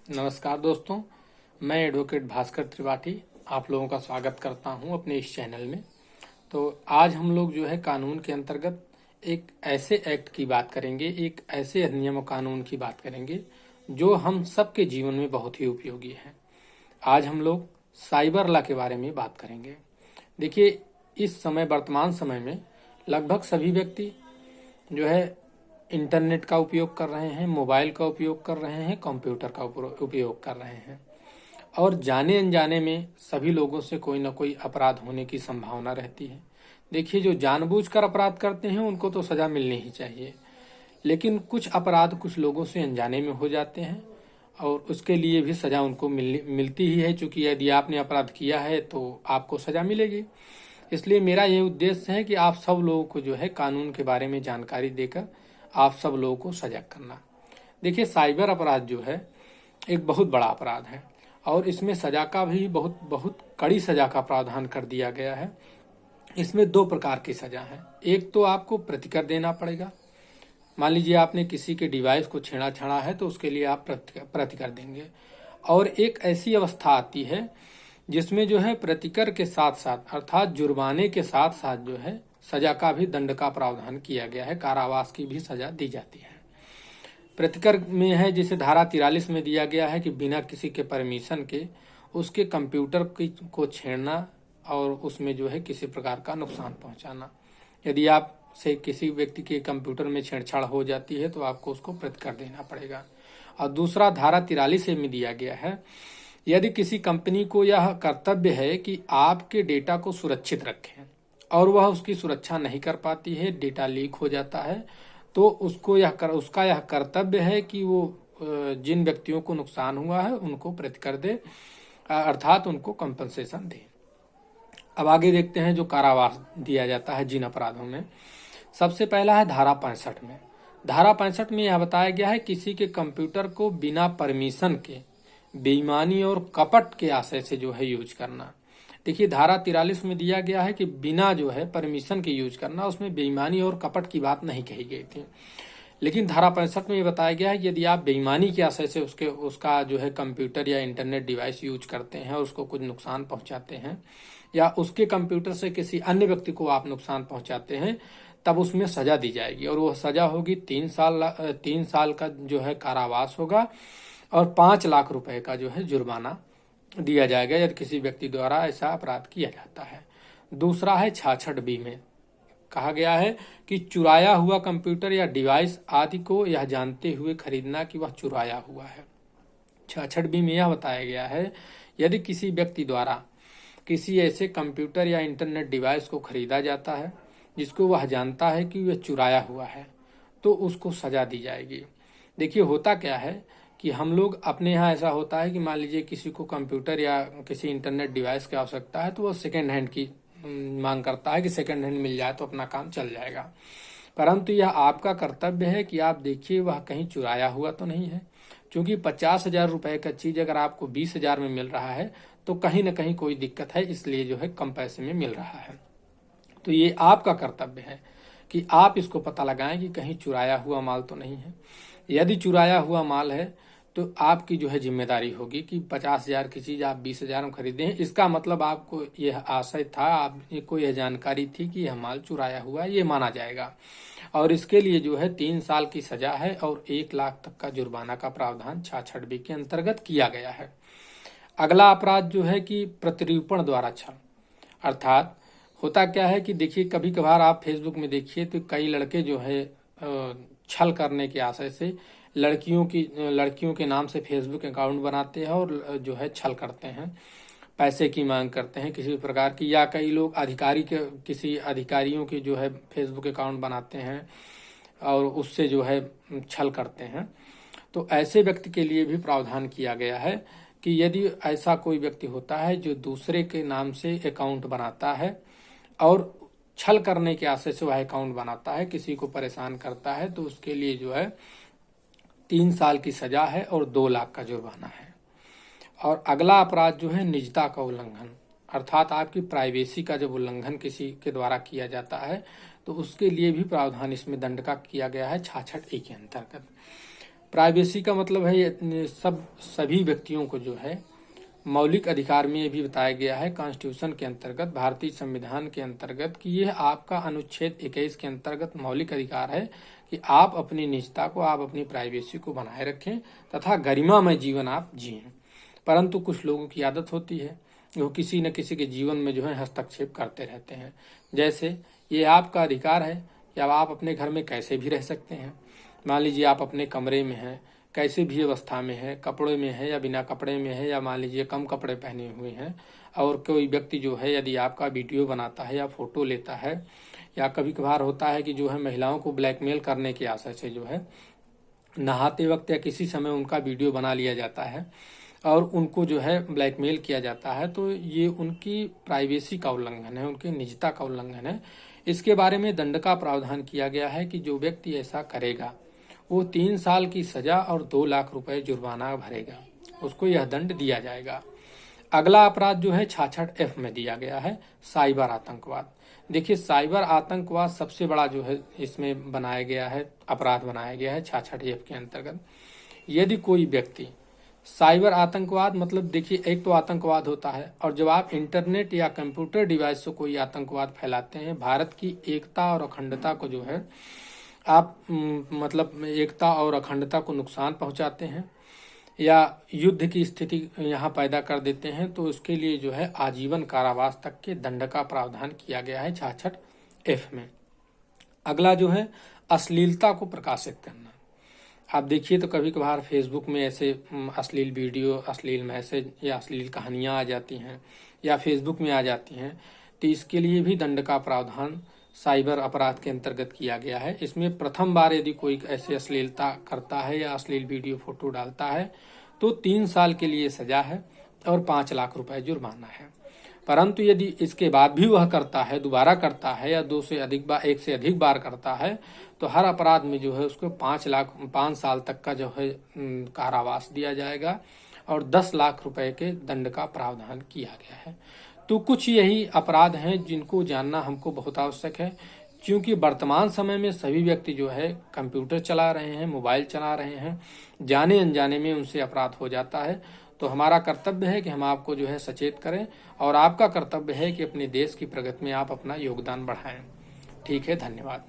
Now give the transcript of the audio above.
नमस्कार दोस्तों, मैं एडवोकेट भास्कर त्रिपाठी आप लोगों का स्वागत करता हूं अपने इस चैनल में। तो आज हम लोग जो है कानून के अंतर्गत एक ऐसे एक्ट की बात करेंगे, एक ऐसे अधिनियम और कानून की बात करेंगे जो हम सबके जीवन में बहुत ही उपयोगी है। आज हम लोग साइबर लॉ के बारे में बात करेंगे। देखिए, इस समय वर्तमान समय में लगभग सभी व्यक्ति जो है इंटरनेट का उपयोग कर रहे हैं, मोबाइल का उपयोग कर रहे हैं, कंप्यूटर का उपयोग कर रहे हैं और जाने अनजाने में सभी लोगों से कोई ना कोई अपराध होने की संभावना रहती है। देखिए, जो जानबूझकर अपराध करते हैं उनको तो सजा मिलनी ही चाहिए, लेकिन कुछ अपराध कुछ लोगों से अनजाने में हो जाते हैं और उसके लिए भी सजा उनको मिलती ही है। चूंकि यदि आपने अपराध किया है तो आपको सजा मिलेगी। इसलिए मेरा ये उद्देश्य है कि आप सब लोगों को जो है कानून के बारे में जानकारी देकर आप सब लोगों को सजग करना। देखिए, साइबर अपराध जो है एक बहुत बड़ा अपराध है और इसमें सजा का भी बहुत बहुत कड़ी सजा का प्रावधान कर दिया गया है। इसमें दो प्रकार की सजा है। एक तो आपको प्रतिकर देना पड़ेगा। मान लीजिए आपने किसी के डिवाइस को छेड़ा है तो उसके लिए आप प्रतिकर देंगे। और एक ऐसी अवस्था आती है जिसमें जो है प्रतिकर के साथ साथ अर्थात जुर्माने के साथ साथ जो है सजा का भी, दंड का प्रावधान किया गया है, कारावास की भी सजा दी जाती है। प्रतिकर में है जिसे धारा 43 में दिया गया है कि बिना किसी के परमिशन के उसके कंप्यूटर को छेड़ना और उसमें जो है किसी प्रकार का नुकसान पहुंचाना। यदि आप से किसी व्यक्ति के कंप्यूटर में छेड़छाड़ हो जाती है तो आपको उसको प्रतिकर देना पड़ेगा। और दूसरा धारा 43 में दिया गया है, यदि किसी कंपनी को यह कर्तव्य है कि आपके डेटा को सुरक्षित रखें और वह उसकी सुरक्षा नहीं कर पाती है, डेटा लीक हो जाता है, तो उसका यह कर्तव्य है कि वो जिन व्यक्तियों को नुकसान हुआ है उनको प्रतिकर दे, अर्थात उनको कंपनसेशन दे। अब आगे देखते हैं जो कारावास दिया जाता है जिन अपराधों में। सबसे पहला है धारा 65 में। धारा 65 में यह बताया गया है किसी के कंप्यूटर को बिना परमिशन के बेईमानी और कपट के आशय से जो है यूज करना। देखिए, धारा 43 में दिया गया है कि बिना जो है परमिशन के यूज करना, उसमें बेईमानी और कपट की बात नहीं कही गई थी। लेकिन धारा 65 में ये बताया गया है कि यदि आप बेईमानी के आशय से उसका जो है कंप्यूटर या इंटरनेट डिवाइस यूज करते हैं और उसको कुछ नुकसान पहुंचाते हैं या उसके कंप्यूटर से किसी अन्य व्यक्ति को आप नुकसान पहुंचाते हैं, तब उसमें सजा दी जाएगी और वो सजा होगी 3 साल का जो है कारावास होगा और 5 लाख रुपए का जो है जुर्माना दिया जाएगा यदि किसी व्यक्ति द्वारा ऐसा अपराध किया जाता है। दूसरा है 66B में कहा गया है कि चुराया हुआ कंप्यूटर या डिवाइस आदि को यह जानते हुए खरीदना कि वह चुराया हुआ है। 66B में यह बताया गया है यदि किसी व्यक्ति द्वारा किसी ऐसे कंप्यूटर या इंटरनेट डिवाइस को खरीदा जाता है जिसको वह जानता है कि वह चुराया हुआ है तो उसको सजा दी जाएगी। देखिए, होता क्या है कि हम लोग अपने यहाँ ऐसा होता है कि मान लीजिए किसी को कंप्यूटर या किसी इंटरनेट डिवाइस की आवश्यकता है तो वो सेकेंड हैंड की मांग करता है कि सेकेंड हैंड मिल जाए तो अपना काम चल जाएगा। परंतु यह आपका कर्तव्य है कि आप देखिए वह कहीं चुराया हुआ तो नहीं है, क्योंकि 50,000 रुपए का चीज अगर आपको 20,000 में मिल रहा है तो कहीं ना कहीं कोई दिक्कत है, इसलिए जो है कम पैसे में मिल रहा है। तो ये आपका कर्तव्य है कि आप इसको पता लगाएं कि कहीं चुराया हुआ माल तो नहीं है। यदि चुराया हुआ माल है तो आपकी जो है जिम्मेदारी होगी कि 50,000 की चीज आप 20,000 में खरीदे हैं। इसका मतलब आपको यह आशय था, आपको यह जानकारी थी कि यह माल चुराया हुआ है, ये माना जाएगा और इसके लिए जो है 3 साल की सजा है और 1 लाख तक का जुर्माना का प्रावधान 66B के अंतर्गत किया गया है। अगला अपराध जो है कि प्रतिरूपण द्वारा छल। अर्थात होता क्या है कि देखिए, कभी कभार आप फेसबुक में देखिए तो कई लड़के जो है छल करने के आशय से लड़कियों के नाम से फेसबुक अकाउंट बनाते हैं और जो है छल करते हैं, पैसे की मांग करते हैं किसी प्रकार की, या कई लोग किसी अधिकारियों की जो है फेसबुक अकाउंट बनाते हैं और उससे जो है छल करते हैं। तो ऐसे व्यक्ति के लिए भी प्रावधान किया गया है कि यदि ऐसा कोई व्यक्ति होता है जो दूसरे के नाम से अकाउंट बनाता है और छल करने के आशय से वह अकाउंट बनाता है, किसी को परेशान करता है, तो उसके लिए जो है 3 साल की सजा है और 2 लाख का जुर्माना है। और अगला अपराध जो है निजता का उल्लंघन, अर्थात आपकी प्राइवेसी का जब उल्लंघन किसी के द्वारा किया जाता है तो उसके लिए भी प्रावधान इसमें दंड का किया गया है 66A के अंतर्गत। प्राइवेसी का मतलब है ये सभी व्यक्तियों को जो है मौलिक अधिकार में ये भी बताया गया है कॉन्स्टिट्यूशन के अंतर्गत, भारतीय संविधान के अंतर्गत, कि यह आपका अनुच्छेद 21 के अंतर्गत मौलिक अधिकार है कि आप अपनी निजता को, आप अपनी प्राइवेसी को बनाए रखें तथा गरिमामय जीवन आप जिएं। परंतु कुछ लोगों की आदत होती है, वो किसी न किसी के जीवन में जो है हस्तक्षेप करते रहते हैं। जैसे ये आपका अधिकार है कि अब आप अपने घर में कैसे भी रह सकते हैं। मान लीजिए आप अपने कमरे में हैं, कैसे भी अवस्था में है, कपड़े में है या बिना कपड़े में है, या मान लीजिए कम कपड़े पहने हुए हैं, और कोई व्यक्ति जो है यदि आपका वीडियो बनाता है या फोटो लेता है, या कभी कभार होता है कि जो है महिलाओं को ब्लैकमेल करने की आशा से जो है नहाते वक्त या किसी समय उनका वीडियो बना लिया जाता है और उनको जो है ब्लैकमेल किया जाता है, तो ये उनकी प्राइवेसी का उल्लंघन है, उनकी निजता का उल्लंघन है। इसके बारे में दंड का प्रावधान किया गया है कि जो व्यक्ति ऐसा करेगा वो 3 साल की सजा और 2 लाख रुपए जुर्माना भरेगा, उसको यह दंड दिया जाएगा। अगला अपराध जो है 66F में दिया गया है, साइबर आतंकवाद। देखिए, साइबर आतंकवाद सबसे बड़ा जो है इसमें बनाया गया है, अपराध बनाया गया है 66F के अंतर्गत। यदि कोई व्यक्ति साइबर आतंकवाद, मतलब देखिए एक तो आतंकवाद होता है, और जब आप इंटरनेट या कंप्यूटर डिवाइस से कोई आतंकवाद फैलाते हैं, भारत की एकता और अखंडता को जो है आप मतलब एकता और अखंडता को नुकसान पहुंचाते हैं या युद्ध की स्थिति यहाँ पैदा कर देते हैं, तो उसके लिए जो है आजीवन कारावास तक के दंड का प्रावधान किया गया है 66F में। अगला जो है अश्लीलता को प्रकाशित करना। आप देखिए तो कभी कभार फेसबुक में ऐसे अश्लील वीडियो, अश्लील मैसेज या अश्लील कहानियां आ जाती हैं या फेसबुक में आ जाती हैं, तो इसके लिए भी दंड का प्रावधान साइबर अपराध के अंतर्गत किया गया है। इसमें प्रथम बार यदि कोई ऐसी अश्लीलता करता है या अश्लील वीडियो फोटो डालता है तो 3 साल के लिए सजा है और 5 लाख रुपए जुर्माना है। परंतु यदि इसके बाद भी वह करता है, दोबारा करता है या 2 से अधिक बार, 1 से अधिक बार करता है, तो हर अपराध में जो है उसको 5 साल तक का जो है कारावास दिया जाएगा और 10 लाख रुपए के दंड का प्रावधान किया गया है। तो कुछ यही अपराध हैं जिनको जानना हमको बहुत आवश्यक है, क्योंकि वर्तमान समय में सभी व्यक्ति जो है कंप्यूटर चला रहे हैं, मोबाइल चला रहे हैं, जाने अनजाने में उनसे अपराध हो जाता है। तो हमारा कर्तव्य है कि हम आपको जो है सचेत करें, और आपका कर्तव्य है कि अपने देश की प्रगति में आप अपना योगदान बढ़ाएं। ठीक है, धन्यवाद।